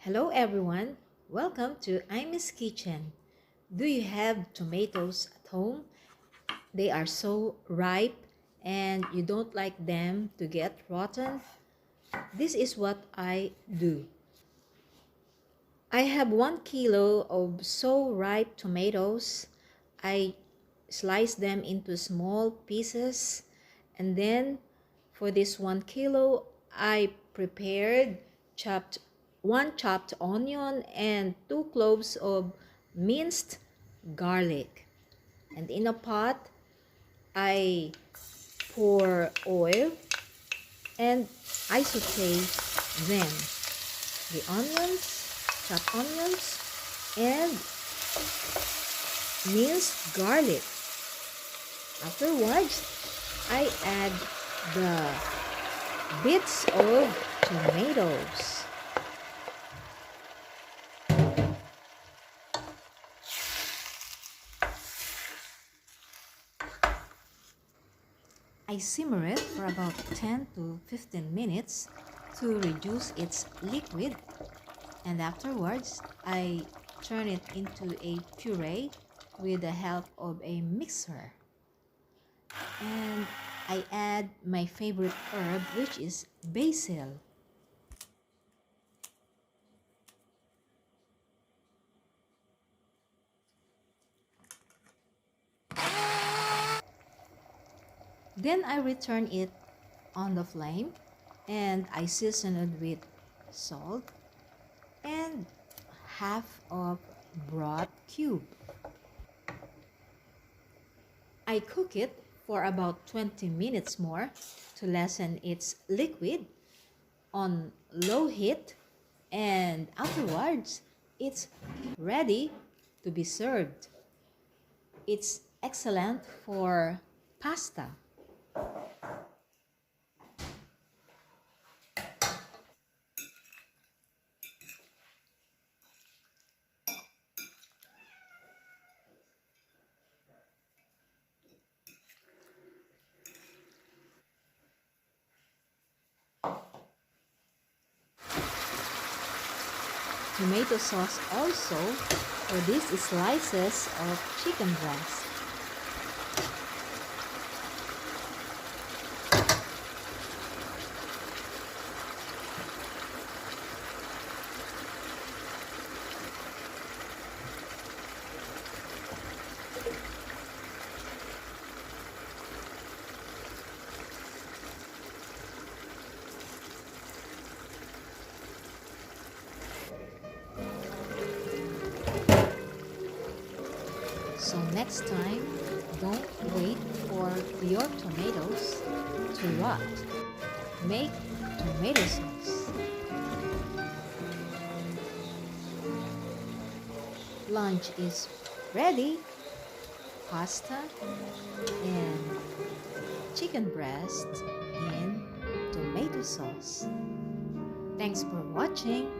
Hello everyone, welcome to Imee's Kitchen. Do you have tomatoes at home? They are so ripe and you don't like them to get rotten? This is what I do. I have 1 kilo of so ripe tomatoes. I slice them into small pieces, and then for this 1 kilo I prepared chopped one chopped onion and 2 cloves of minced garlic. And in a pot I pour oil and I saute them, the onions, chopped onions, and minced garlic. Afterwards, I add the bits of tomatoes. I simmer it for about 10 to 15 minutes to reduce its liquid, and afterwards I turn it into a puree with the help of a mixer. And I add my favorite herb, which is basil. Then I return it on the flame and I season it with salt and half of broth cube. I cook it for about 20 minutes more to lessen its liquid on low heat, and afterwards it's ready to be served. It's excellent for pasta. Tomato sauce also for these slices of chicken breast. So next time, don't wait for your tomatoes to rot. Make tomato sauce. Lunch is ready. Pasta and chicken breast in tomato sauce. Thanks for watching.